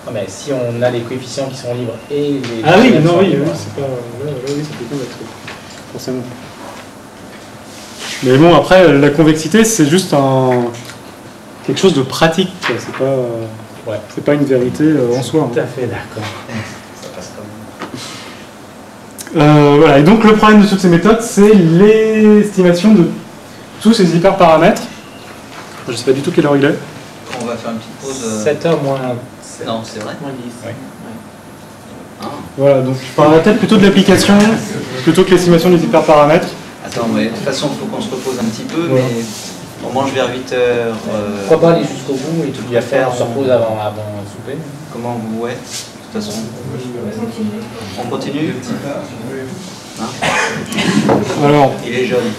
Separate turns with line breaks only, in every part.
Non, mais si on a les coefficients qui sont libres et les...
Ah oui, non, oui, c'est pas... oui, ça peut être forcément. Mais bon, après, la convexité, c'est juste quelque chose de pratique, quoi. C'est pas une vérité en soi.
Tout à fait d'accord.
Ça passe quand même.
Voilà, et donc le problème de toutes ces méthodes, c'est l'estimation de tous ces hyperparamètres. Je ne sais pas du tout quelle heure il est.
On va faire une petite pause.
7h moins...
Non, c'est vrai.
Moins 10. Ouais.
Ah.
Voilà, donc je parlerai peut-être plutôt de l'application plutôt que l'estimation des hyperparamètres.
Attends, mais de toute façon, il faut qu'on se repose un petit peu,
Voilà.
mais on mange vers 8h.
Pourquoi pas aller jusqu'au bout et tout bien faire, on se repose avant le souper.
Comment vous, ouais, de toute façon. On continue. Hein?
Alors,
Il est jeune.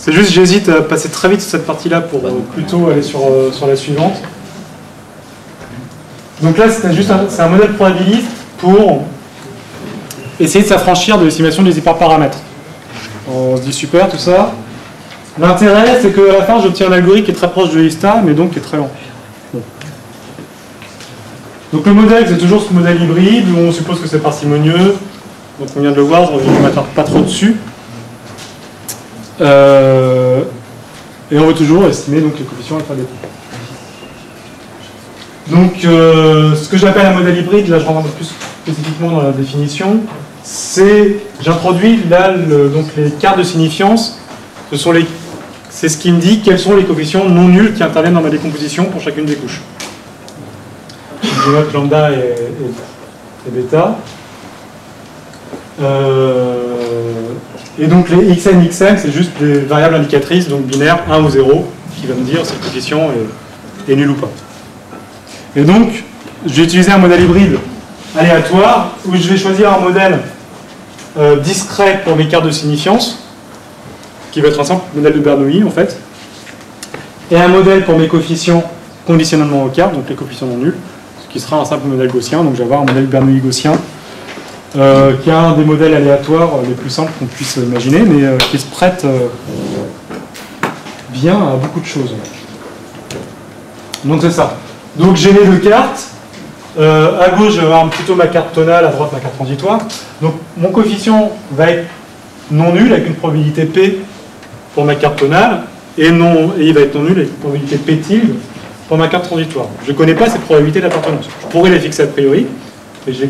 c'est juste, j'hésite à passer très vite sur cette partie-là pour plutôt aller sur la suivante. Donc là, c'est un modèle probabiliste pour essayer de s'affranchir de l'estimation des hyperparamètres. On se dit super, tout ça. L'intérêt, c'est qu'à la fin, j'obtiens un algorithme qui est très proche de l'ISTA, mais donc qui est très lent. Bon. Donc le modèle, c'est toujours ce modèle hybride, où on suppose que c'est parcimonieux. Donc on vient de le voir, je ne m'attarde pas trop dessus. Et on veut toujours estimer donc, les coefficients alpha bêta. Donc ce que j'appelle un modèle hybride, là je rentre un peu plus spécifiquement dans la définition, c'est, j'introduis là donc les quarts de signifiance, c'est ce qui me dit quels sont les coefficients non nuls qui interviennent dans ma décomposition pour chacune des couches. Je note lambda et bêta. Et donc les xn, xn, c'est juste des variables indicatrices, donc binaires, 1 ou 0, qui va me dire si le coefficient est nul ou pas. Et donc, je vais utiliser un modèle hybride aléatoire, où je vais choisir un modèle discret pour mes quarts de signifiance, qui va être un simple modèle de Bernoulli, en fait, et un modèle pour mes coefficients conditionnellement au quart, donc les coefficients non nuls, ce qui sera un simple modèle gaussien, donc je vais avoir un modèle Bernoulli gaussien, qui est un des modèles aléatoires les plus simples qu'on puisse imaginer, mais qui se prête bien à beaucoup de choses. Donc c'est ça. Donc j'ai les deux cartes. À gauche, je vais avoir plutôt ma carte tonale, à droite ma carte transitoire. Donc mon coefficient va être non nul avec une probabilité P pour ma carte tonale, et il va être non nul avec une probabilité P tilde pour ma carte transitoire. Je ne connais pas ces probabilités d'appartenance. Je pourrais les fixer a priori, et je ne les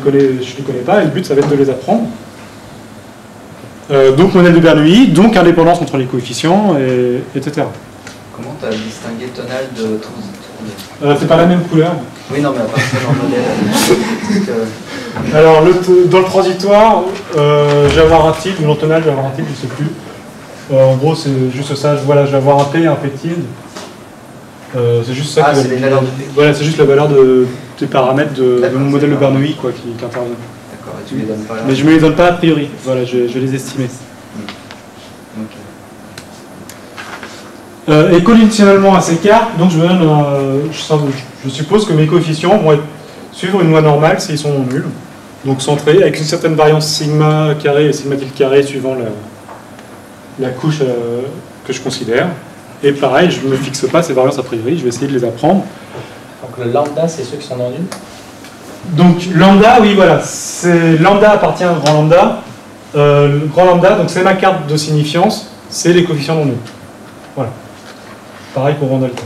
connais pas, et le but, ça va être de les apprendre. Donc, modèle de Bernoulli, donc indépendance entre les coefficients, etc.
Comment tu as distingué tonal de transitoire?
C'est pas la même couleur.
Oui, non, mais à part ça, dans le modèle.
Alors, dans le transitoire, je vais avoir un tilde, ou dans le tonal, je vais avoir un tilde, je ne sais plus. En gros, c'est juste ça. Voilà, je vais avoir un P et un P tilde. C'est juste ça.
Ah, c'est les valeurs de P.
Voilà, c'est juste la valeur des paramètres de mon modèle de Bernoulli quoi, qui intervient.
D'accord, et tu les donnes pas là?
Mais je ne me les donne pas a priori. Voilà, je vais les estimer.
Ok.
Et conditionnellement à ces cartes, donc je suppose que mes coefficients vont suivre une loi normale s'ils sont non nuls. Donc centrés, avec une certaine variance sigma carré et sigma tilde carré suivant la couche que je considère. Et pareil, je ne me fixe pas ces variances a priori, je vais essayer de les apprendre.
Donc le lambda, c'est ceux qui sont non nuls.
Donc lambda, oui voilà, lambda appartient au grand lambda. Le grand lambda, donc c'est ma carte de signifiance, c'est les coefficients non nuls. Voilà. Pareil pour grand delta.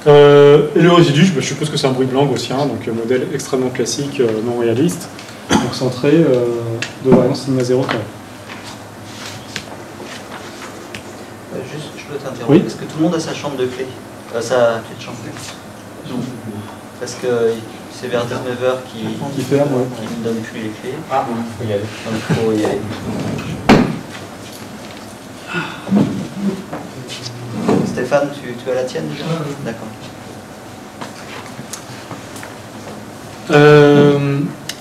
Et le résidu, je suppose que c'est un bruit blanc gaussien, donc modèle extrêmement classique, non réaliste, donc centré de variance sigma 0 carré.
Juste, je peux t'interrompre.
Oui.
Est-ce que tout le monde a sa chambre de clé? Sa clé de chambre? Parce que c'est vers 19h
Qui ferme, ouais.
qui ne donne plus les clés.
Ah, il faut y aller.
Donc il faut y aller. Stéphane, tu as la tienne déjà? D'accord.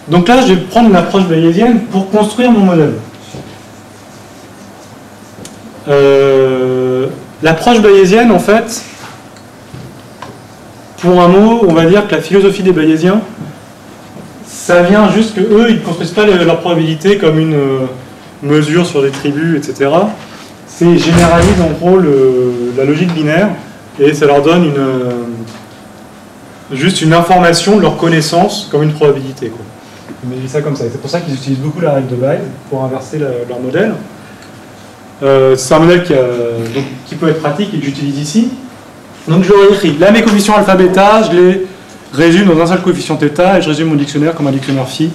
Donc là, je vais prendre l'approche bayésienne pour construire mon modèle. L'approche bayésienne, en fait, pour un mot, on va dire que la philosophie des bayésiens, ça vient juste que eux, ils ne construisent pas leur probabilité comme mesure sur des tribus, etc. C'est généralise en gros la logique binaire et ça leur donne juste une information de leur connaissance comme une probabilité, quoi. Mais je dis ça comme ça. C'est pour ça qu'ils utilisent beaucoup la règle de Bayes pour inverser leur modèle. C'est un modèle qui peut être pratique et que j'utilise ici. Donc je l'aurais écrit. Là, mes coefficients alpha bêta, je les résume dans un seul coefficient θ et je résume mon dictionnaire comme un dictionnaire phi.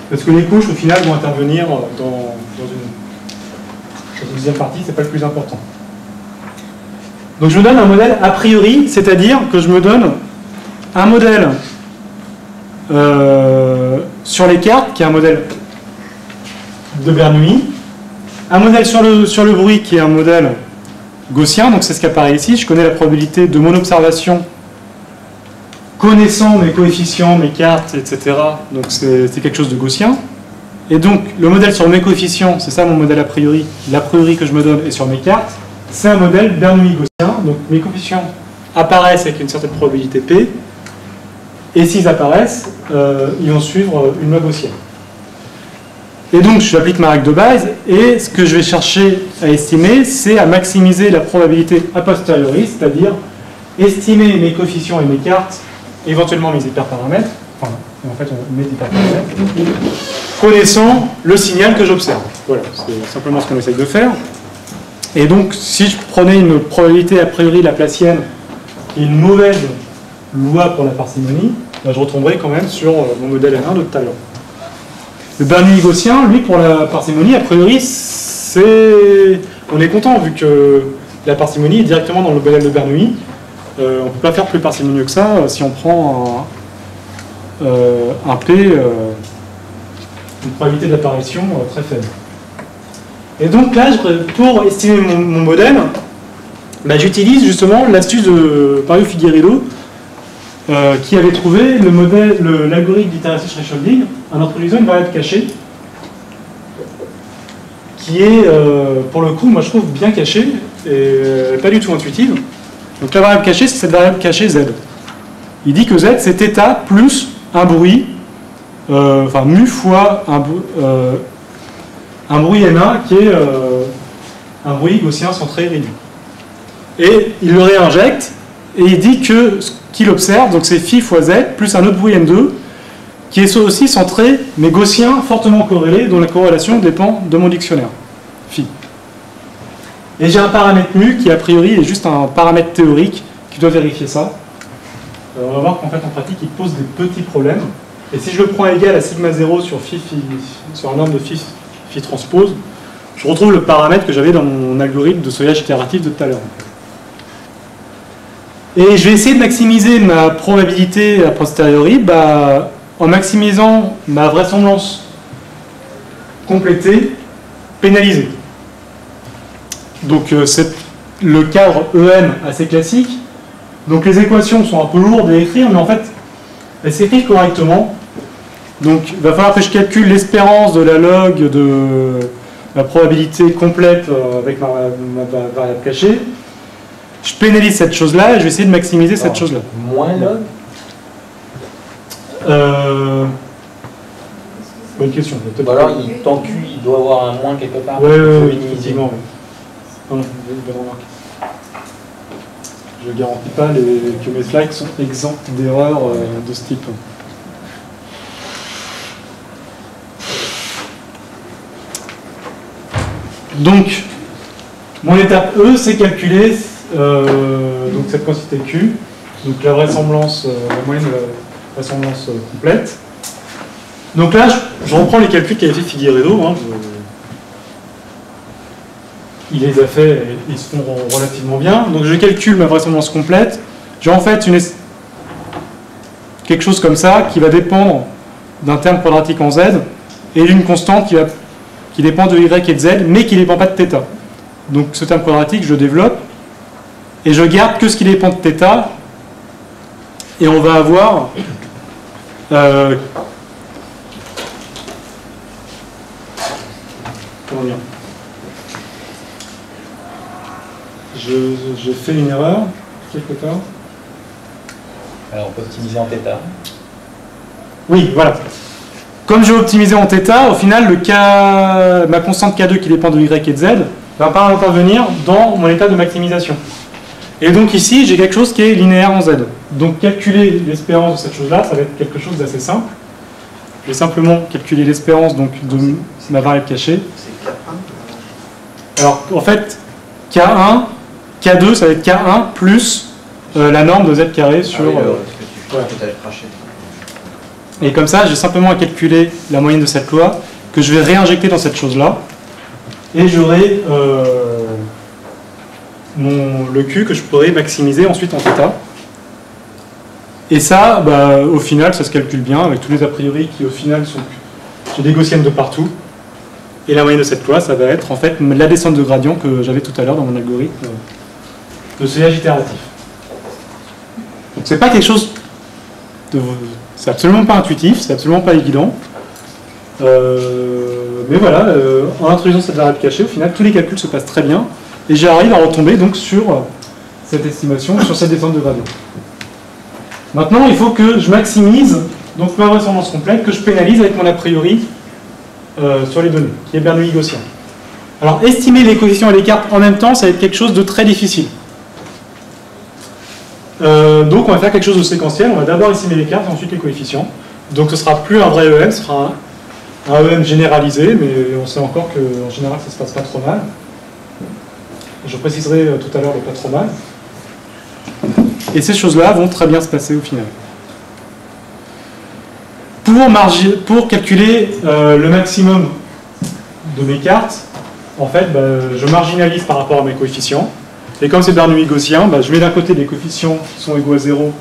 Parce que les couches, au final, vont intervenir dans une deuxième partie, c'est pas le plus important. Donc je me donne un modèle a priori, c'est-à-dire que je me donne un modèle sur les cartes, qui est un modèle de Bernoulli, un modèle sur le bruit, qui est un modèle gaussien, donc c'est ce qui apparaît ici. Je connais la probabilité de mon observation, connaissant mes coefficients, mes cartes, etc. Donc c'est quelque chose de gaussien. Et donc le modèle sur mes coefficients, c'est ça mon modèle a priori, l'a priori que je me donne, et sur mes cartes, c'est un modèle Bernoulli-gaussien. Donc mes coefficients apparaissent avec une certaine probabilité P, et s'ils apparaissent, ils vont suivre une loi gaussienne. Et donc j'applique ma règle de Bayes, et ce que je vais chercher à estimer, c'est à maximiser la probabilité a posteriori, c'est-à-dire estimer mes coefficients et mes cartes, éventuellement mes hyperparamètres, enfin en fait on met des hyperparamètres, connaissant le signal que j'observe. Voilà, c'est simplement ce qu'on essaye de faire. Et donc si je prenais une probabilité a priori laplacienne et une mauvaise loi pour la parcimonie, ben, je retomberai quand même sur mon modèle N1 de tout à l'heure. Le Bernoulli-gaussien, lui, pour la parcimonie, a priori, on est content, vu que la parcimonie est directement dans le modèle de Bernoulli. On ne peut pas faire plus parcimonieux que ça si on prend un P, une probabilité d'apparition très faible. Et donc là, pour estimer mon modèle, bah, j'utilise justement l'astuce de Pareau-Figueiredo, qui avait trouvé l'algorithme d'itération thresholding en introduisant une variable cachée qui est, pour le coup, moi je trouve bien cachée et pas du tout intuitive. Donc la variable cachée, c'est cette variable cachée Z. Il dit que Z, c'est θ plus un bruit, enfin mu fois un bruit N1 qui est un bruit gaussien centré réduit. Et il le réinjecte et il dit que ce qu'il observe, donc c'est phi fois Z plus un autre bruit N2 qui est aussi centré mais gaussien fortement corrélé dont la corrélation dépend de mon dictionnaire phi. Et j'ai un paramètre mu qui a priori est juste un paramètre théorique qui doit vérifier ça. On va voir qu'en fait en pratique il pose des petits problèmes. Et si je le prends égal à sigma 0 sur sur un norme de phi transpose, je retrouve le paramètre que j'avais dans mon algorithme de seuillage itératif de tout à l'heure. Et je vais essayer de maximiser ma probabilité a posteriori en maximisant ma vraisemblance complétée pénalisée. Donc c'est le cadre EM assez classique. Donc les équations sont un peu lourdes à écrire, mais en fait elles s'écrivent correctement. Donc il va falloir que je calcule l'espérance de la log de la probabilité complète avec ma variable cachée. Je pénalise cette chose-là et je vais essayer de maximiser cette chose-là.
Moins log
Bonne question.
Ou alors ton Q, il doit avoir un moins quelque part.
Oui, effectivement. Non, bonne remarque. Je ne garantis pas que mes slides sont exempts d'erreurs de ce type. Donc, mon étape E, c'est calculer donc cette quantité Q, donc la vraisemblance, la moyenne de la vraisemblance complète. Donc là, je reprends les calculs qu'a fait Figueiredo. Il les a fait et ils se font relativement bien. Donc je calcule ma vraisemblance complète. J'ai en fait quelque chose comme ça qui va dépendre d'un terme quadratique en Z et d'une constante qui dépend de Y et de Z, mais qui ne dépend pas de θ. Donc ce terme quadratique, je le développe et je garde que ce qui dépend de θ. Et on va avoir comment dire, je fais une erreur quelque part.
Alors on peut optimiser en θ.
Oui, voilà. Comme je vais optimiser en θ, au final, ma constante K2 qui dépend de Y et de Z va pas intervenir dans mon état de maximisation. Et donc ici, j'ai quelque chose qui est linéaire en Z. Donc calculer l'espérance de cette chose-là, ça va être quelque chose d'assez simple. Je vais simplement calculer l'espérance donc de ma variable cachée.
C'est K1.
Alors en fait, K1, K2, ça va être K1 plus la norme de Z carré sur...
Voilà.
Et comme ça, j'ai simplement à calculer la moyenne de cette loi que je vais réinjecter dans cette chose-là. Et j'aurai le Q que je pourrai maximiser ensuite en θ. Et ça, bah, au final, ça se calcule bien avec tous les a priori qui au final sont... J'ai des gaussiennes de partout. Et la moyenne de cette loi, ça va être en fait la descente de gradient que j'avais tout à l'heure dans mon algorithme de seuillage itératif. Donc c'est pas quelque chose de... C'est absolument pas intuitif, c'est absolument pas évident. Mais voilà, en introduisant cette variable cachée, au final, tous les calculs se passent très bien. Et j'arrive à retomber donc sur cette estimation, sur cette descente de gradient. Maintenant, il faut que je maximise donc ma vraisemblance complète, que je pénalise avec mon a priori sur les données, qui est Bernoulli-Gaussien. Alors, estimer les coefficients et les cartes en même temps, ça va être quelque chose de très difficile. Donc, on va faire quelque chose de séquentiel. On va d'abord estimer les cartes et ensuite les coefficients. Donc, ce sera plus un vrai EM, ce sera un EM généralisé, mais on sait encore qu'en général, ça se passe pas trop mal. Je préciserai tout à l'heure le pas trop mal. Et ces choses-là vont très bien se passer au final. Pour calculer le maximum de mes cartes, en fait, je marginalise par rapport à mes coefficients. Et comme c'est Bernoulli-Gaussien, je mets d'un côté des coefficients qui sont égaux à 0,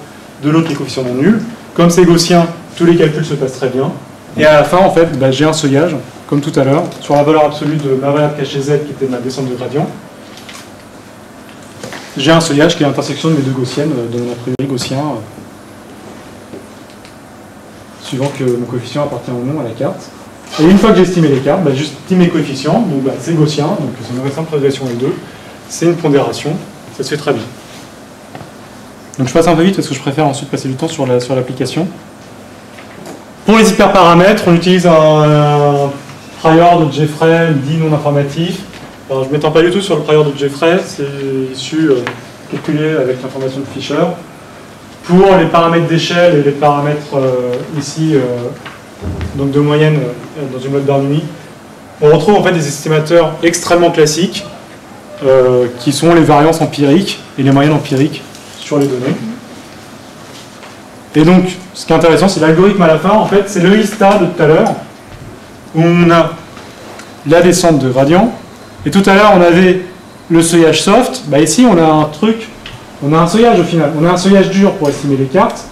de l'autre les coefficients non nuls. Comme c'est gaussien, tous les calculs se passent très bien. Et à la fin, en fait, j'ai un seuillage, comme tout à l'heure, sur la valeur absolue de ma variable cachée Z, qui était ma descente de gradient. J'ai un seuillage qui est l'intersection de mes deux gaussiennes, de mon a priori gaussien, suivant que mon coefficient appartient ou non à la carte. Et une fois que j'ai estimé les cartes, j'estime mes coefficients, donc c'est gaussien, donc c'est une vraie simple régression les deux, c'est une pondération, ça se fait très bien. Donc je passe un peu vite parce que je préfère ensuite passer du temps sur l'application. Pour les hyperparamètres, on utilise un prior de Jeffrey dit non informatif. Alors, je ne m'étends pas du tout sur le prior de Jeffrey, c'est issu calculé avec l'information de Fisher. Pour les paramètres d'échelle et les paramètres ici, donc de moyenne dans une mode Bernoulli, on retrouve en fait des estimateurs extrêmement classiques qui sont les variances empiriques et les moyennes empiriques sur les données. Et donc, ce qui est intéressant, c'est l'algorithme à la fin, en fait, c'est le I-star de tout à l'heure, où on a la descente de gradient. Et tout à l'heure, on avait le seuillage soft. Ici, on a un truc, on a un seuillage au final. On a un seuillage dur pour estimer les cartes.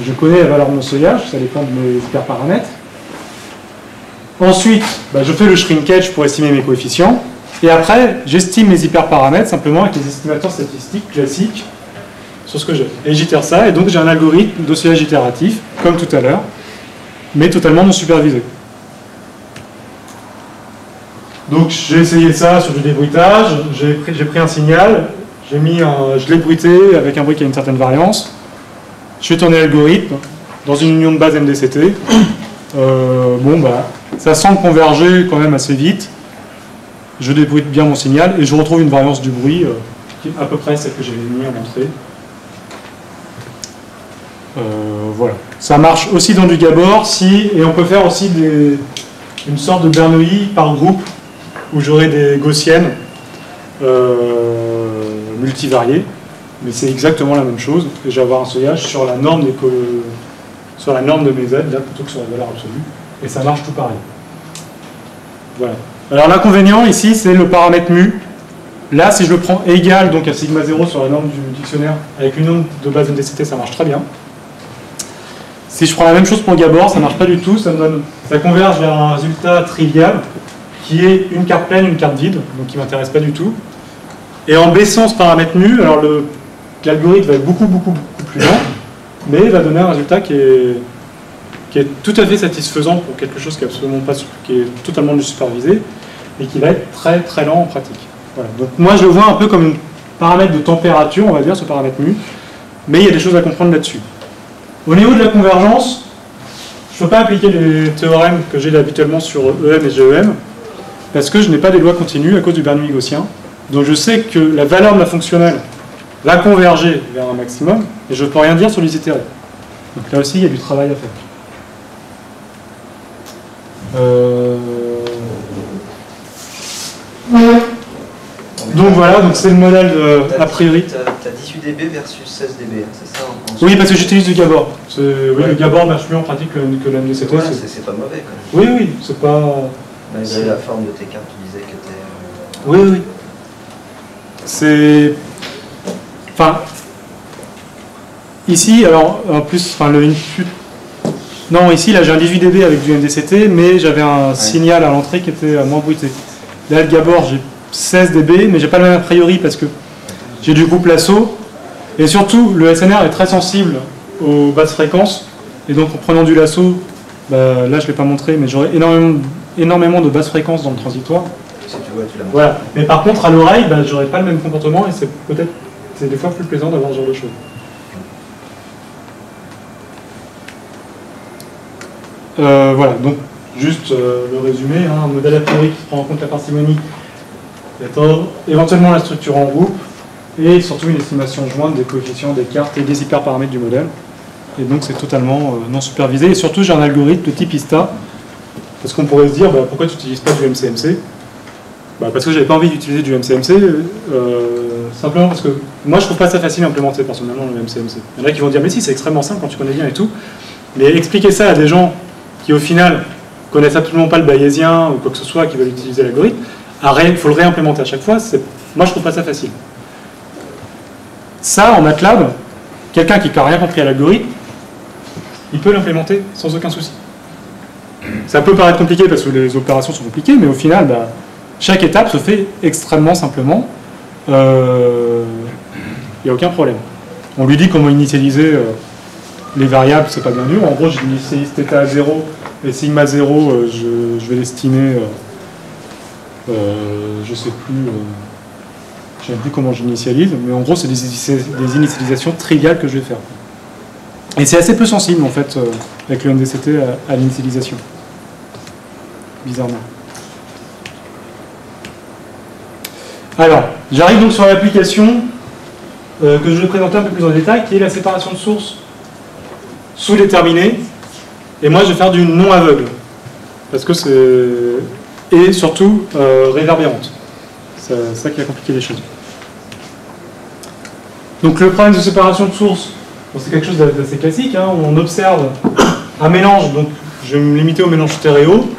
Je connais la valeur de mon seuillage, ça dépend de mes hyperparamètres. Ensuite, je fais le shrinkage pour estimer mes coefficients. Et après, j'estime mes hyperparamètres simplement avec les estimateurs statistiques classiques sur ce que j'ai. Et j'itère ça, et donc j'ai un algorithme de seuillage itératif, comme tout à l'heure, mais totalement non supervisé. Donc j'ai essayé ça sur du débruitage, j'ai pris un signal, je l'ai bruité avec un bruit qui a une certaine variance, je fais tourner l'algorithme dans une union de base MDCT. Ça semble converger quand même assez vite, je débruite bien mon signal et je retrouve une variance du bruit qui est à peu près celle que j'avais mis à montrer. Voilà. Ça marche aussi dans du Gabor, et on peut faire aussi une sorte de Bernoulli par groupe, où j'aurai des gaussiennes multivariées, mais c'est exactement la même chose, et je vais avoir un seuillage sur la norme de mes Z, là, plutôt que sur la valeur absolue, et ça marche tout pareil. Voilà. Alors l'inconvénient ici, c'est le paramètre mu. Là, si je le prends égal donc à sigma 0 sur la norme du dictionnaire, avec une norme de base MDCT, ça marche très bien. Si je prends la même chose pour Gabor, ça ne marche pas du tout, ça converge vers un résultat trivial, qui est une carte pleine, une carte vide, donc qui ne m'intéresse pas du tout. Et en baissant ce paramètre mu, alors l'algorithme va être beaucoup plus lent, mais il va donner un résultat qui est tout à fait satisfaisant pour quelque chose qui est absolument pas, qui est totalement non supervisé, et qui va être très très lent en pratique. Voilà. Donc moi je le vois un peu comme un paramètre de température, on va dire, ce paramètre mu, mais il y a des choses à comprendre là-dessus. Au niveau de la convergence, je je ne peux pas appliquer les théorèmes que j'ai habituellement sur EM et GEM, parce que je n'ai pas des lois continues à cause du Bernoulli gaussien. Donc je sais que la valeur de la fonctionnelle va converger vers un maximum, et je ne peux rien dire sur les itérés. Donc là aussi, il y a du travail à faire. Donc voilà, donc c'est le modèle a priori.
Tu as 18 dB versus 16 dB, hein, c'est ça
Oui, parce que j'utilise du Gabor. Oui, le Gabor marche mieux en pratique que l'MDCT.
Voilà, c'est pas mauvais quand même.
Oui, oui, c'est pas...
Malgré la forme de tes cartes, tu disais que t'es...
Oui, oui. C'est... Enfin... Ici, alors, en plus, enfin, le input... Non, ici, là, j'ai un 18 dB avec du MDCT, mais j'avais un signal à l'entrée qui était moins bruité. Là, le Gabor, j'ai 16 dB, mais j'ai pas le même a priori parce que j'ai du groupe lasso. Et surtout, le SNR est très sensible aux basses fréquences. Et donc, en prenant du lasso, bah, là, je ne l'ai pas montré, mais j'aurais énormément de basses fréquences dans le transitoire.
Si tu vois, tu l'as montré. Voilà.
Mais par contre, à l'oreille, bah, j'aurais pas le même comportement et c'est des fois plus plaisant d'avoir ce genre de choses. Voilà, donc juste le résumé, hein, un modèle a priori qui prend en compte la parcimonie, éventuellement la structure en groupe, et surtout une estimation jointe des coefficients, des cartes et des hyperparamètres du modèle. Et donc c'est totalement non supervisé. Et surtout j'ai un algorithme de type ISTA, parce qu'on pourrait se dire bah, pourquoi tu n'utilises pas du MCMC? Bah, parce que j'avais pas envie d'utiliser du MCMC, simplement parce que moi je trouve pas ça facile à implémenter personnellement le MCMC. Il y en a qui vont dire mais si c'est extrêmement simple quand tu connais bien et tout, mais expliquer ça à des gens qui au final connaissent absolument pas le bayésien ou quoi que ce soit, qui veulent utiliser l'algorithme, il faut le réimplémenter à chaque fois, moi je trouve pas ça facile. Ça, en MATLAB, quelqu'un qui n'a rien compris à l'algorithme, il peut l'implémenter sans aucun souci. Ça peut paraître compliqué parce que les opérations sont compliquées, mais au final, bah, chaque étape se fait extrêmement simplement. Il n'y a aucun problème. On lui dit comment initialiser les variables, c'est pas bien dur. En gros, j'initialise θ à 0 et sigma 0, je vais l'estimer, je sais plus, je sais plus comment j'initialise, mais en gros, c'est des initialisations triviales que je vais faire. Et c'est assez peu sensible, en fait, avec le MDCT à l'initialisation. Bizarrement. Alors, j'arrive donc sur l'application que je vais présenter un peu plus en détail, qui est la séparation de sources sous-déterminée. Et moi, je vais faire du non aveugle. Parce que c'est... Et surtout, réverbérante. C'est ça qui a compliqué les choses. Donc le problème de séparation de sources, bon, c'est quelque chose d'assez classique. Hein. On observe un mélange, donc je vais me limiter au mélange stéréo,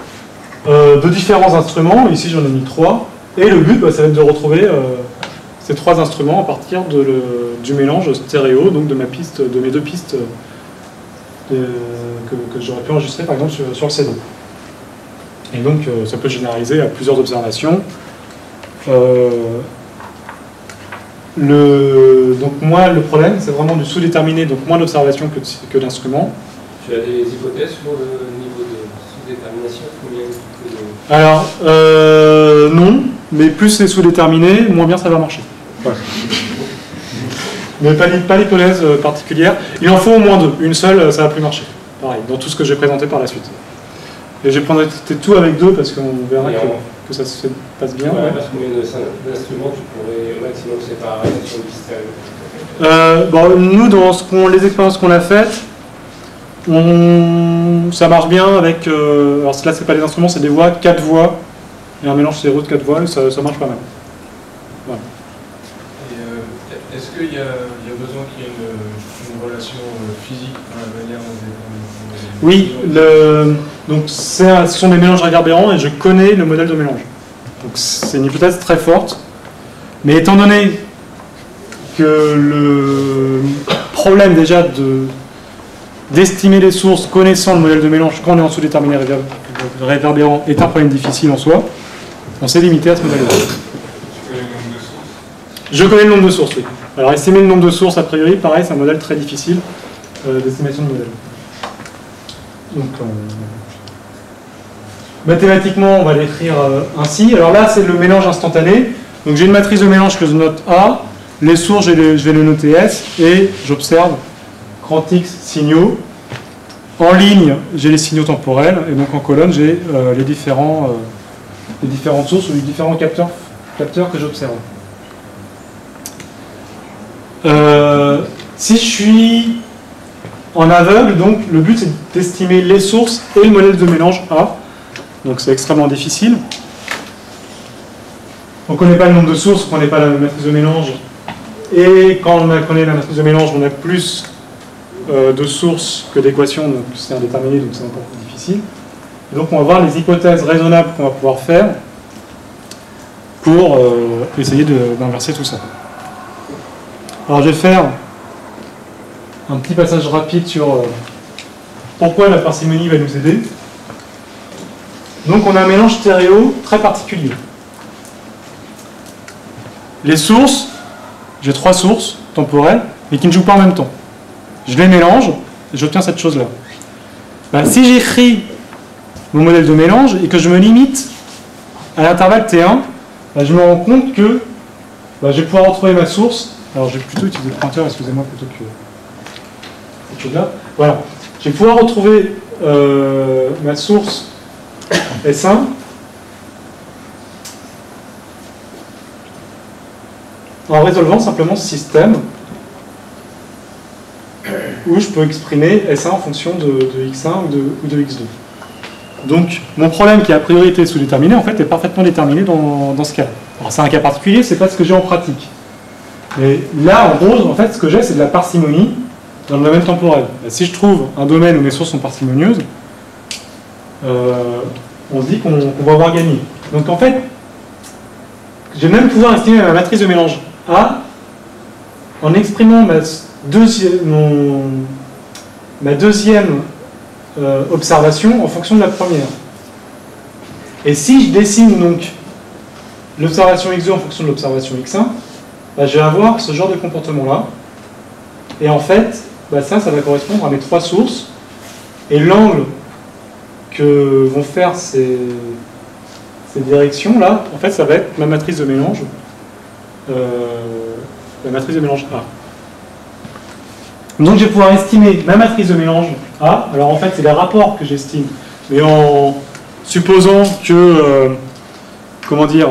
de différents instruments. Ici, j'en ai mis 3. Et le but, bah, ça va être de retrouver ces 3 instruments à partir du mélange stéréo, donc de mes 2 pistes que j'aurais pu enregistrer par exemple sur le CD. Et donc ça peut généraliser à plusieurs observations. Donc moi, le problème, c'est vraiment du sous-déterminé, donc moins d'observations que d'instruments.
Tu as des hypothèses sur le niveau de sous-détermination?
Alors, non, mais plus c'est sous-déterminé, moins bien ça va marcher. Ouais. Mais pas l'hypothèse particulière. Il en faut au moins 2. Une seule, ça va plus marcher. Pareil, dans tout ce que j'ai présenté par la suite. Et j'ai présenté tout avec 2 parce qu'on verra que ça se passe bien.
Ouais, parce que combien d'instruments tu pourrais au maximum séparer sur une piste stéréo?
Bon, nous, dans les expériences qu'on a faites, ça marche bien avec... alors là, c'est pas des instruments, c'est des voix, 4 voix. Et un mélange stéréo de 4 voix, ça marche pas mal. Voilà.
Est-ce qu'il y a besoin qu'il y ait une relation physique dans la manière dont
Oui, donc ce sont des mélanges réverbérants et je connais le modèle de mélange. Donc c'est une hypothèse très forte. Mais étant donné que le problème déjà d'estimer les sources connaissant le modèle de mélange quand on est en sous-déterminé réverbérant est un problème difficile en soi, on s'est limité à ce modèle-là. Je connais le nombre de sources, oui. Alors estimer le nombre de sources, a priori, pareil, c'est un modèle très difficile d'estimation de modèle. Donc, mathématiquement, on va l'écrire ainsi. Alors là, c'est le mélange instantané. Donc j'ai une matrice de mélange que je note A, les sources, je vais les noter S, et j'observe grand X signaux. en ligne, j'ai les signaux temporels, et donc en colonne, j'ai les différentes sources ou les différents capteurs que j'observe. Si je suis en aveugle, donc le but c'est d'estimer les sources et le modèle de mélange A. Donc c'est extrêmement difficile. On ne connaît pas le nombre de sources, on ne connaît pas la matrice de mélange. Et quand on connaît la matrice de mélange, on a plus de sources que d'équations, donc c'est indéterminé, donc c'est encore plus difficile. Et donc on va voir les hypothèses raisonnables qu'on va pouvoir faire pour essayer d'inverser tout ça. Alors je vais faire un petit passage rapide sur pourquoi la parcimonie va nous aider. Donc on a un mélange stéréo très particulier. Les sources, j'ai 3 sources temporelles, mais qui ne jouent pas en même temps. Je les mélange, et j'obtiens cette chose-là. Ben, si j'écris mon modèle de mélange, et que je me limite à l'intervalle T1, ben, je me rends compte que ben, je vais pouvoir retrouver ma source. Alors je vais plutôt utiliser le pointeur, excusez-moi, plutôt que cette chose-là. Voilà. Je vais pouvoir retrouver ma source S1 en résolvant simplement ce système où je peux exprimer S1 en fonction de X1 ou de X2. Donc mon problème qui a priori été sous-déterminé, en fait, est parfaitement déterminé dans ce cas-là. Alors c'est un cas particulier, c'est pas ce que j'ai en pratique. Mais là, en gros, en fait, ce que j'ai, c'est de la parcimonie dans le domaine temporel. Et si je trouve un domaine où mes sources sont parcimonieuses, on se dit qu'on va avoir gagné. Donc en fait, je vais même pouvoir estimer ma matrice de mélange A en exprimant ma deuxième observation en fonction de la première. Et si je dessine donc l'observation X2 en fonction de l'observation X1, bah, je vais avoir ce genre de comportement-là. Et en fait, bah, ça va correspondre à mes 3 sources. Et l'angle que vont faire ces directions-là, en fait, ça va être ma matrice de mélange. La matrice de mélange A. Donc je vais pouvoir estimer ma matrice de mélange A. Alors en fait, c'est les rapports que j'estime. Mais en supposant que, comment dire,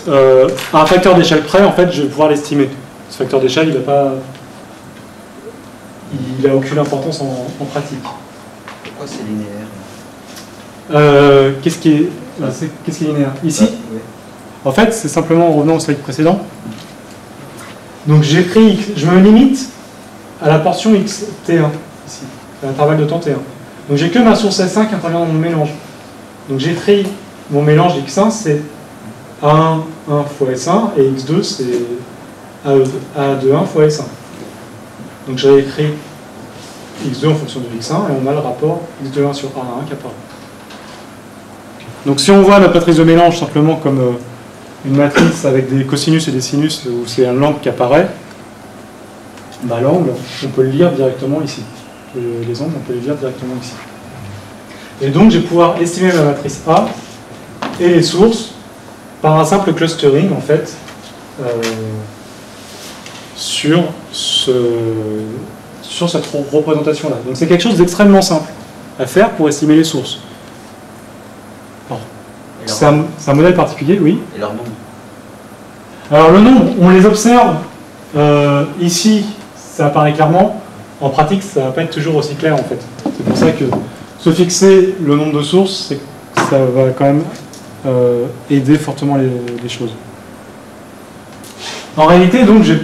à un facteur d'échelle près, en fait, je vais pouvoir l'estimer. Ce facteur d'échelle, il n'a aucune importance en pratique.
Pourquoi c'est linéaire?
Qu'est-ce qui est linéaire? Ici,
oui.
En fait, c'est simplement en revenant au slide précédent. Donc j'écris, je me limite à la portion T1, ici, à l'intervalle de temps T1. Donc j'ai que ma source S1 qui intervient dans mon mélange. Donc j'écris mon mélange X1, c'est A1 fois S1, et X2, c'est A2 fois S1. Donc j'ai écrit X2 en fonction de X1, et on a le rapport X2 sur A1 qui apparaît. Donc si on voit la matrice de mélange simplement comme une matrice avec des cosinus et des sinus, où c'est un angle qui apparaît, bah, l'angle, on peut le lire directement ici. Les angles, on peut les lire directement ici. Et donc je vais pouvoir estimer ma matrice A et les sources par un simple clustering, en fait, sur cette représentation-là. Donc c'est quelque chose d'extrêmement simple à faire pour estimer les sources. C'est un modèle particulier, oui.
Et leur nombre?
Alors le nombre, on les observe. Ici, ça apparaît clairement. En pratique, ça ne va pas être toujours aussi clair, en fait. C'est pour ça que se fixer le nombre de sources, ça va quand même aider fortement les choses. En réalité, donc, j'ai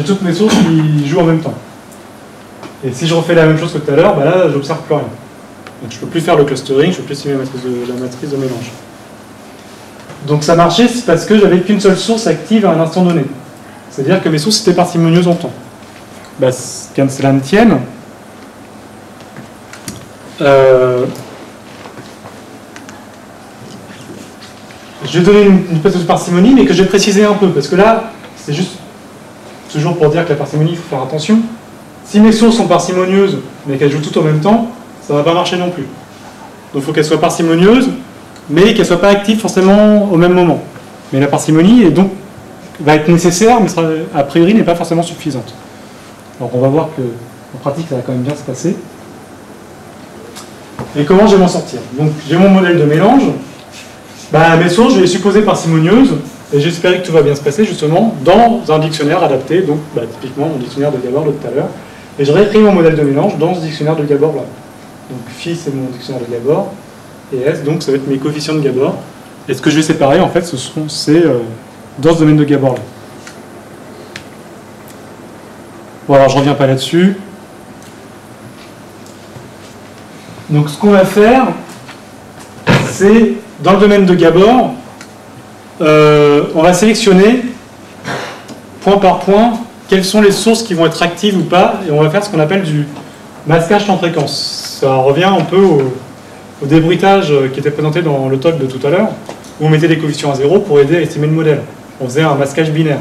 toutes mes sources qui jouent en même temps. Et si je refais la même chose que tout à l'heure, bah là, j'observe plus rien. Donc, je ne peux plus faire le clustering, je ne peux plus estimer la matrice de mélange. Donc ça marchait, c'est parce que j'avais qu'une seule source active à un instant donné. C'est-à-dire que mes sources étaient parcimonieuses en temps. Bah, qu'à cela ne tienne, je vais donner une espèce de parcimonie, mais que je vais préciser un peu, parce que là, c'est juste toujours pour dire que la parcimonie, il faut faire attention. Si mes sources sont parcimonieuses, mais qu'elles jouent toutes en même temps, ça ne va pas marcher non plus. Donc il faut qu'elles soient parcimonieuses, mais qu'elle ne soit pas active forcément au même moment. Mais la parcimonie va être nécessaire, mais a priori n'est pas forcément suffisante. Alors on va voir qu'en pratique, ça va quand même bien se passer. Et comment je vais m'en sortir? Donc j'ai mon modèle de mélange. Mes sources, je vais les supposer parcimonieuses, et j'espère que tout va bien se passer justement dans un dictionnaire adapté, donc typiquement mon dictionnaire de Gabor de tout à l'heure. Et je réécris mon modèle de mélange dans ce dictionnaire de Gabor là. Donc phi c'est mon dictionnaire de Gabor, et S donc ça va être mes coefficients de Gabor. Et ce que je vais séparer en fait, c'est dans ce domaine de Gabor là. Bon alors je reviens pas là-dessus. Donc ce qu'on va faire, c'est dans le domaine de Gabor, on va sélectionner point par point quelles sont les sources qui vont être actives ou pas, et on va faire ce qu'on appelle du masquage temps fréquence. Ça revient un peu au débruitage qui était présenté dans le talk de tout à l'heure, où on mettait des coefficients à 0 pour aider à estimer le modèle. On faisait un masquage binaire.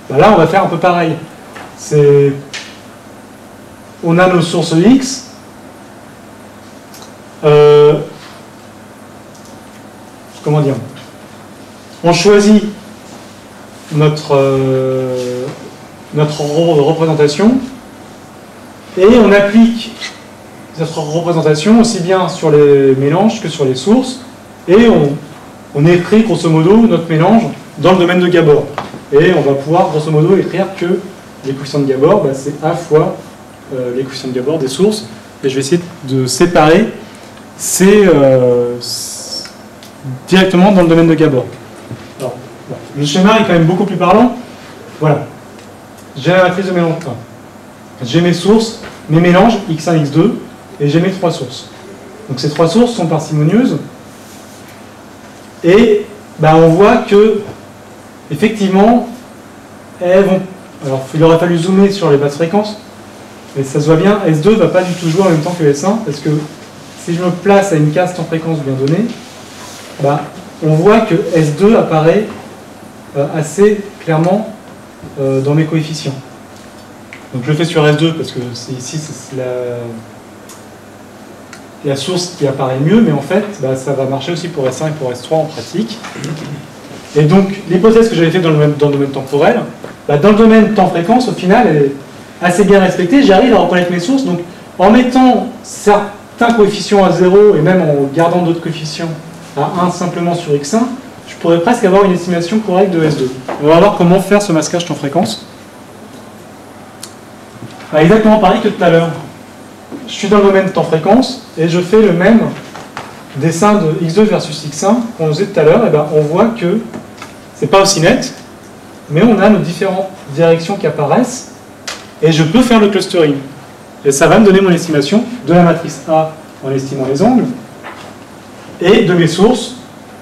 Là, on va faire un peu pareil. On a nos sources X. Comment dire? On choisit notre représentation et on applique notre représentation aussi bien sur les mélanges que sur les sources, et on écrit grosso modo notre mélange dans le domaine de Gabor. Et on va pouvoir grosso modo écrire que les coefficients de Gabor, c'est A fois les coefficients de Gabor des sources, et je vais essayer de séparer directement dans le domaine de Gabor. Alors, le schéma est quand même beaucoup plus parlant. Voilà. J'ai la matrice de mélange 1. J'ai mes sources, mes mélanges, x1, x2, et j'ai mes 3 sources. Donc ces 3 sources sont parcimonieuses. Et on voit que, effectivement, elles vont... Alors, il aurait fallu zoomer sur les basses fréquences, mais ça se voit bien, S2 ne va pas du tout jouer en même temps que S1, parce que si je me place à une case temps fréquence bien donnée, on voit que S2 apparaît assez clairement dans mes coefficients. Donc je le fais sur S2 parce que ici c'est la source qui apparaît mieux, mais en fait ça va marcher aussi pour S1 et pour S3 en pratique. Et donc l'hypothèse que j'avais faite dans le domaine temporel, dans le domaine temps-fréquence, au final, elle est assez bien respectée. J'arrive à reconnaître mes sources, donc en mettant certains coefficients à 0 et même en gardant d'autres coefficients à 1 simplement sur x1, je pourrais presque avoir une estimation correcte de S2. On va voir comment faire ce masquage temps fréquence. Exactement pareil que tout à l'heure. Je suis dans le domaine temps fréquence et je fais le même dessin de x2 versus x1 qu'on faisait tout à l'heure. On voit que c'est pas aussi net, mais on a nos différentes directions qui apparaissent et je peux faire le clustering. Et ça va me donner mon estimation de la matrice A en estimant les angles, et de mes sources,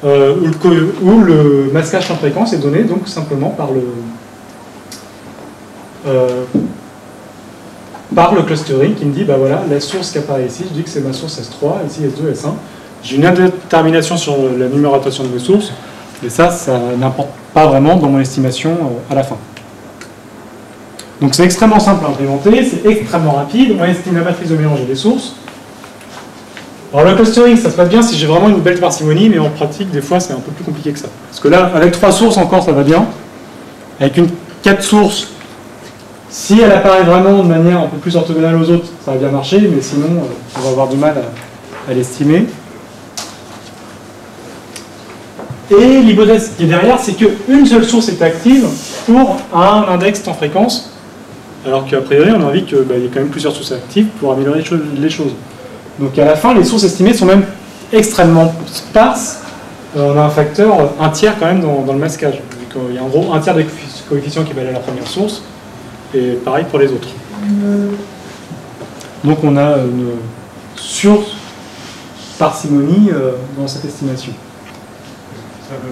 où le masquage temps fréquence est donné donc simplement par le clustering qui me dit, voilà, la source qui apparaît ici, je dis que c'est ma source S3, ici S2, S1. J'ai une indétermination sur la numérotation de mes sources, et ça n'importe pas vraiment dans mon estimation à la fin. Donc c'est extrêmement simple à implémenter, c'est extrêmement rapide, on estime la matrice de mélange et des sources. Alors le clustering, ça se passe bien si j'ai vraiment une belle parcimonie, mais en pratique, des fois, c'est un peu plus compliqué que ça. Parce que là, avec 3 sources encore, ça va bien. Avec 4 sources, si elle apparaît vraiment de manière un peu plus orthogonale aux autres, ça va bien marcher, mais sinon, on va avoir du mal à l'estimer. Et l'hypothèse qui est derrière, c'est qu'une seule source est active pour un index temps fréquence, alors qu'a priori, on a envie qu'il y ait quand même plusieurs sources actives pour améliorer les choses. Donc à la fin, les sources estimées sont même extrêmement sparses. On a un facteur, un tiers quand même dans le masquage. Donc, il y a en gros un tiers des coefficients qui va aller à la première source, et pareil pour les autres. Donc on a une sur-parcimonie dans cette estimation.
Ça ne peut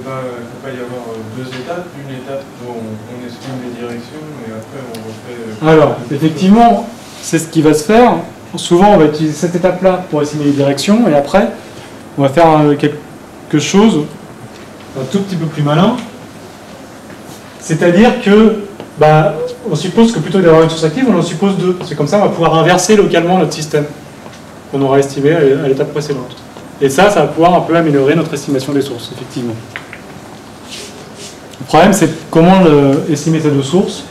pas y avoir 2 étapes, une étape où on estime les directions et après on refait...
Alors, effectivement, c'est ce qui va se faire. Souvent, on va utiliser cette étape-là pour estimer les directions, et après, on va faire quelque chose un tout petit peu plus malin. C'est-à-dire que, on suppose que plutôt que d'avoir une source active, on en suppose 2. C'est comme ça, on va pouvoir inverser localement notre système qu'on aura estimé à l'étape précédente. Et ça va pouvoir un peu améliorer notre estimation des sources, effectivement. Le problème, c'est comment estimer ces 2 sources.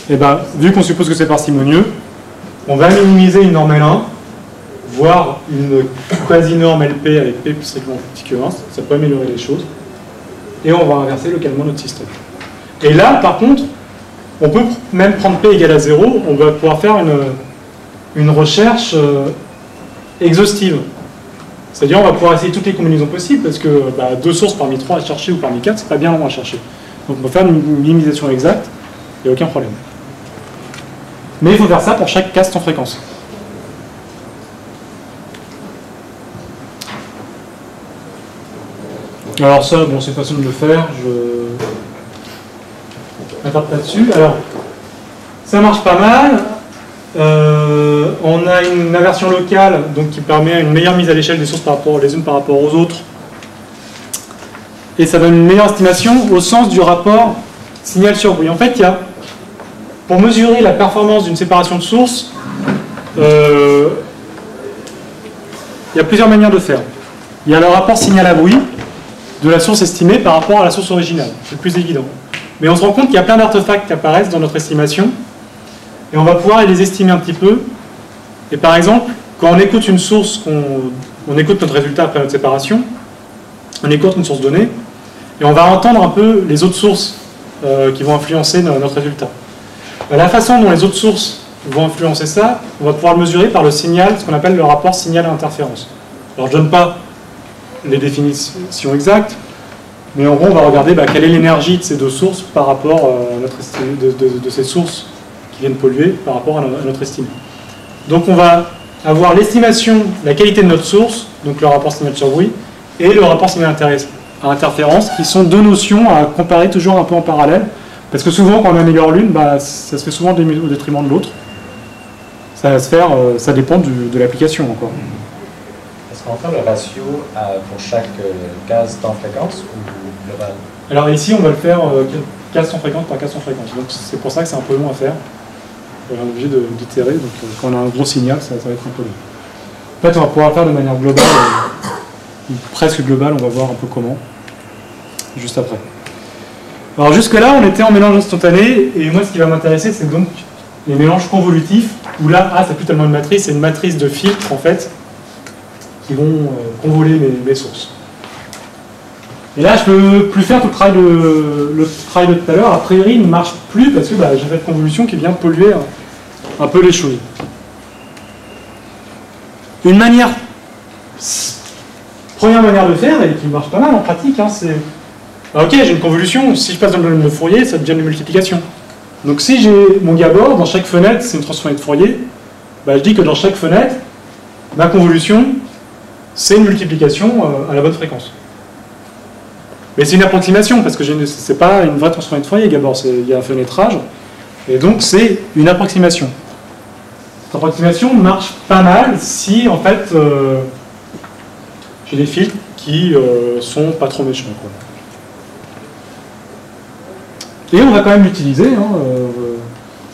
Et vu qu'on suppose que c'est parcimonieux, on va minimiser une norme L1, voire une quasi-norme LP avec P plus strictement plus petit que 1, ça peut améliorer les choses. Et on va inverser localement notre système. Et là, par contre, on peut même prendre P égale à 0, on va pouvoir faire une recherche exhaustive. C'est-à-dire on va pouvoir essayer toutes les combinaisons possibles, parce que 2 sources parmi 3 à chercher ou parmi 4, c'est pas bien long à chercher. Donc on va faire une minimisation exacte, il n'y a aucun problème. Mais il faut faire ça pour chaque case sans fréquence. Alors ça, bon, c'est une façon de le faire, je m'attarde pas dessus. Alors, ça marche pas mal. On a une inversion locale donc, qui permet une meilleure mise à l'échelle des sources les unes par rapport aux autres. Et ça donne une meilleure estimation au sens du rapport signal sur bruit. En fait, pour mesurer la performance d'une séparation de sources, il y a plusieurs manières de faire. Il y a le rapport signal à bruit de la source estimée par rapport à la source originale. C'est le plus évident. Mais on se rend compte qu'il y a plein d'artefacts qui apparaissent dans notre estimation. Et on va pouvoir les estimer un petit peu. Et par exemple, quand on écoute une source, on écoute notre résultat après notre séparation, on écoute une source donnée, et on va entendre un peu les autres sources qui vont influencer notre résultat. La façon dont les autres sources vont influencer ça, on va pouvoir le mesurer par le signal, ce qu'on appelle le rapport signal à interférence. Alors je ne donne pas les définitions exactes, mais en gros on va regarder quelle est l'énergie de ces deux sources par rapport à notre estimé, de ces sources qui viennent polluer par rapport à notre estimé. Donc on va avoir l'estimation, la qualité de notre source, donc le rapport signal sur bruit, et le rapport signal à interférence, qui sont deux notions à comparer toujours un peu en parallèle, parce que souvent quand on améliore l'une, ça se fait souvent au détriment de l'autre. Ça va se faire, ça dépend de l'application encore.
Est-ce qu'on fait le ratio pour chaque case temps-fréquence ou global?
Alors ici on va le faire case sans fréquence par case sans fréquence, donc c'est pour ça que c'est un peu long à faire. On est obligé d'itérer, donc quand on a un gros signal, ça va être un peu long. En fait, on va pouvoir le faire de manière globale, presque globale, on va voir un peu comment, juste après. Alors jusque-là, on était en mélange instantané, et moi ce qui va m'intéresser, c'est donc les mélanges convolutifs, où là, c'est plus tellement une matrice, c'est une matrice de filtres, en fait, qui vont convoler mes sources. Et là, je ne peux plus faire tout le travail de tout à l'heure. A priori, il ne marche plus parce que j'ai cette convolution qui vient polluer un peu les choses. Première manière de faire, et qui marche pas mal en pratique, c'est... ok, j'ai une convolution, si je passe dans le domaine de Fourier, ça devient une multiplication. Donc si j'ai mon Gabor, dans chaque fenêtre, c'est une transformée de Fourier, je dis que dans chaque fenêtre, ma convolution, c'est une multiplication à la bonne fréquence. Mais c'est une approximation, parce que ce n'est pas une vraie transformée de Fourier, Gabor, il y a un fenêtrage, et donc c'est une approximation. Cette approximation marche pas mal si, en fait, j'ai des filtres qui sont pas trop méchants, quoi. Et on va quand même l'utiliser,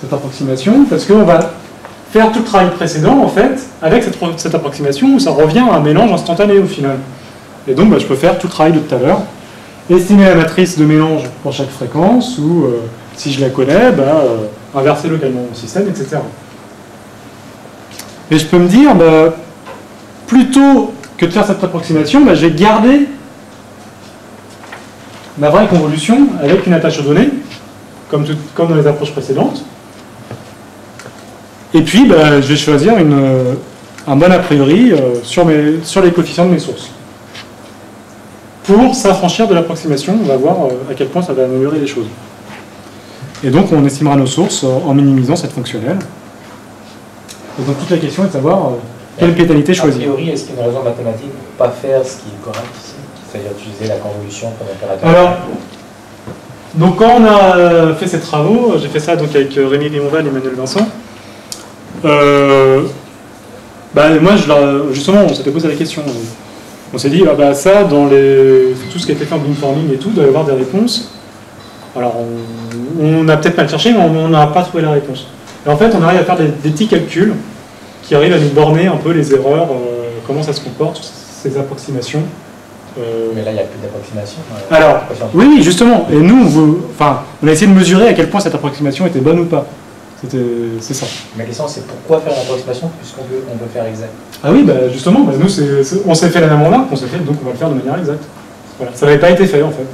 cette approximation, parce qu'on va faire tout le travail précédent, en fait, avec cette approximation, où ça revient à un mélange instantané, au final. Et donc, je peux faire tout le travail de tout à l'heure, estimer la matrice de mélange pour chaque fréquence, ou, si je la connais, inverser localement mon système, etc. Et je peux me dire, plutôt que de faire cette approximation, je vais garder ma vraie convolution avec une attache aux données, comme dans les approches précédentes. Et puis, je vais choisir un bon a priori sur les coefficients de mes sources. Pour s'affranchir de l'approximation, on va voir à quel point ça va améliorer les choses. Et donc, on estimera nos sources en minimisant cette fonctionnelle. Et donc, toute la question est de savoir quelle pétalité choisir.
A priori, est-ce qu'il y a une raison mathématique pour ne pas faire ce qui est correct ici, c'est-à-dire utiliser la convolution comme opérateur? Alors, donc quand on a fait ces travaux, j'ai fait ça donc avec Rémi Rimonval et Emmanuel Vincent,
moi, justement, on s'était posé la question. On s'est dit, ça, dans tout ce qui a été fait en beamforming et tout, il doit y avoir des réponses. Alors, on a peut-être mal cherché, mais on n'a pas trouvé la réponse. Et en fait, on arrive à faire des petits calculs qui arrivent à nous borner un peu les erreurs, comment ça se comporte, ces approximations.
Mais là, il n'y a plus d'approximation.
Alors, oui, justement. Et nous, on a essayé de mesurer à quel point cette approximation était bonne ou pas. C'est ça.
Ma question, c'est pourquoi faire une approximation puisqu'on veut faire exact?
Ah oui, bah justement, bah nous, on s'est fait la même remarque, donc on va le faire de manière exacte. Voilà. Ça n'avait pas été fait en fait.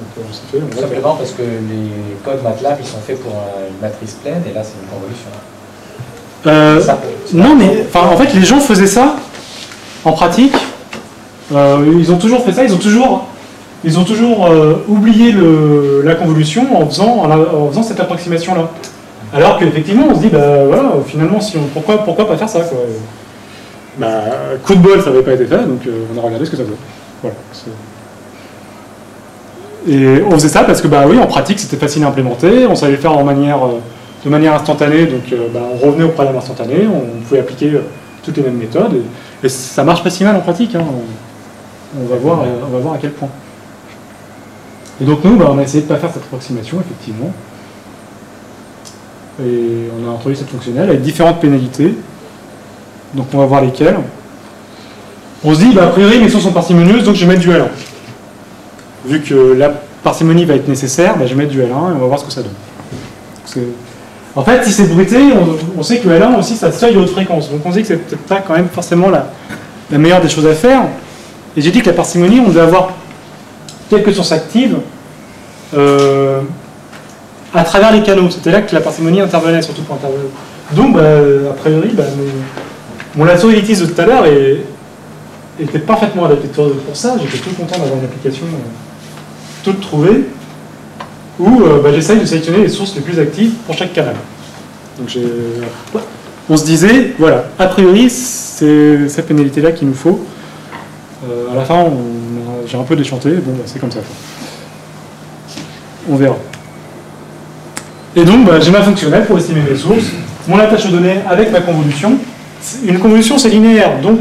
Donc,
tout simplement parce que les codes MATLAB ils sont faits pour une matrice pleine et là c'est une convolution.
Non mais en fait les gens faisaient ça en pratique. Ils ont toujours fait ça, ils ont toujours oublié la convolution en faisant cette approximation là. Alors qu'effectivement on se dit bah voilà finalement pourquoi pas faire ça quoi. Bah, coup de bol ça n'avait pas été fait donc on a regardé ce que ça faisait. Voilà. Et on faisait ça parce que, bah oui, en pratique, c'était facile à implémenter, on savait le faire de manière instantanée, donc on revenait au problème instantané, on pouvait appliquer toutes les mêmes méthodes, et ça marche pas si mal en pratique, hein. On va voir à quel point. Et donc nous, on a essayé de ne pas faire cette approximation, effectivement, et on a introduit cette fonctionnelle avec différentes pénalités, donc on va voir lesquelles. On se dit, a priori, mes sources sont parcimonieuses, donc je vais mettre du L1. Vu que la parcimonie va être nécessaire, je vais mettre du L1 et on va voir ce que ça donne. En fait, si c'est bruité, on sait que le L1 aussi, ça seuil de haute fréquence. Donc on se dit que c'est peut-être pas quand même forcément la meilleure des choses à faire. Et j'ai dit que la parcimonie, on devait avoir quelques sources actives à travers les canaux. C'était là que la parcimonie intervenait, surtout pour intervenir. Donc, a priori, mon lasso élitiste de tout à l'heure était parfaitement adapté pour ça. J'étais tout content d'avoir une application toute trouvée où j'essaye de sélectionner les sources les plus actives pour chaque canal. Donc on se disait, voilà, a priori, c'est cette pénalité-là qu'il nous faut. À la fin, j'ai un peu déchanté, c'est comme ça. On verra. Et donc, j'ai ma fonctionnelle pour estimer mes sources, mon attache aux données avec ma convolution. Une convolution, c'est linéaire, donc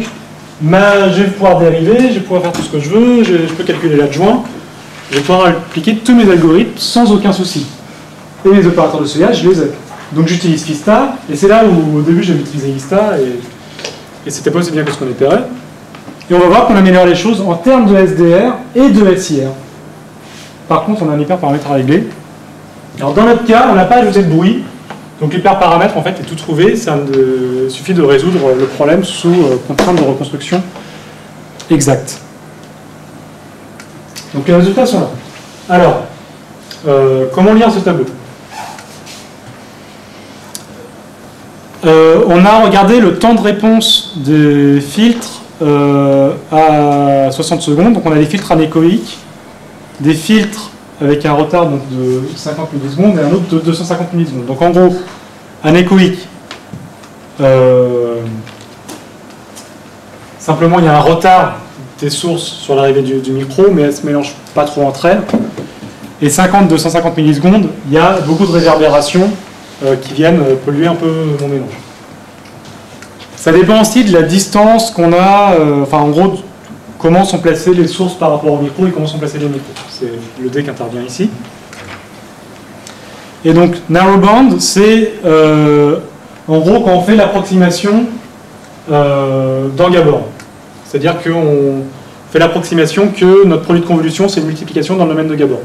je vais pouvoir dériver, je vais pouvoir faire tout ce que je veux, je peux calculer l'adjoint, je vais pouvoir appliquer tous mes algorithmes sans aucun souci. Et mes opérateurs de seuillage, je les ai. Donc j'utilise Fista, et c'est là où au début j'avais utilisé Ista, et c'était pas aussi bien que ce qu'on espérait. Et on va voir qu'on améliore les choses en termes de SDR et de SIR. Par contre, on a un hyperparamètre à régler. Alors dans notre cas, on n'a pas ajouté de bruit, donc l'hyperparamètre en fait est tout trouvé, il suffit de résoudre le problème sous contrainte de reconstruction exacte. Donc les résultats sont là. Alors, comment lire ce tableau? On a regardé le temps de réponse des filtres à 60 secondes, donc on a des filtres anéchoïques, des filtres avec un retard donc, de 50 millisecondes et un autre de 250 millisecondes. Donc en gros, anéchoïque, simplement il y a un retard des sources sur l'arrivée du micro, mais elles ne se mélangent pas trop entre elles. Et 50-250 millisecondes, il y a beaucoup de réverbérations qui viennent polluer un peu mon mélange. Ça dépend aussi de la distance qu'on a, en gros, comment sont placées les sources par rapport au micro et comment sont placés les micros. C'est le D qui intervient ici. Et donc, narrowband, c'est en gros quand on fait l'approximation dans Gabor. C'est-à-dire qu'on fait l'approximation que notre produit de convolution, c'est une multiplication dans le domaine de Gabor.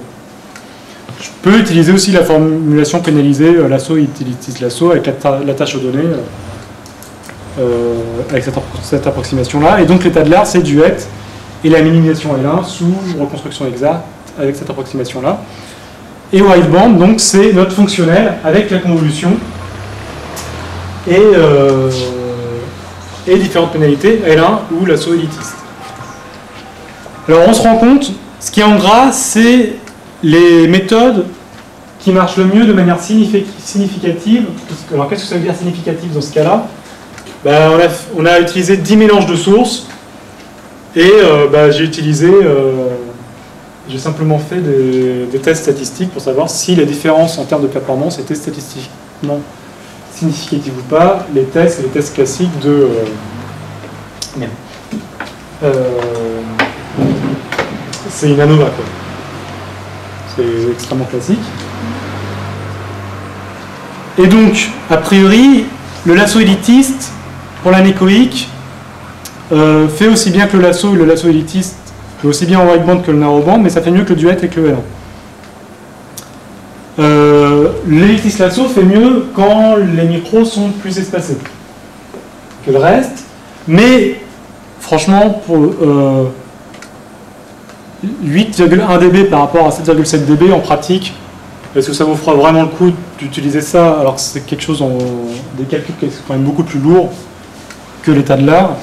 Je peux utiliser aussi la formulation pénalisée, lasso utilise lasso, avec l'attache aux données, avec cette approximation-là. Et donc l'état de l'art, c'est duet, et la minimisation L1 sous reconstruction exacte, avec cette approximation-là. Et wideband, donc c'est notre fonctionnel avec la convolution et différentes pénalités, L1 ou lasso élitiste. Alors on se rend compte, ce qui est en gras, c'est les méthodes qui marchent le mieux de manière significative. Alors qu'est-ce que ça veut dire significative dans ce cas-là? On a utilisé 10 mélanges de sources et j'ai simplement fait des tests statistiques pour savoir si la différence en termes de performance était statistiquement significative ou pas. Les tests, c'est les tests classiques de... c'est une ANOVA, quoi. C'est extrêmement classique. Et donc, a priori, le lasso élitiste, pour l'anéchoïque, fait aussi bien que le lasso élitiste, fait aussi bien en wideband que le narrowband, mais ça fait mieux que le duet et que le L1. L'élitiste lasso fait mieux quand les micros sont plus espacés que le reste, mais franchement, pour 8,1 dB par rapport à 7,7 dB en pratique, est-ce que ça vous fera vraiment le coup d'utiliser ça alors que c'est quelque chose des calculs qui sont quand même beaucoup plus lourds que l'état de l'art?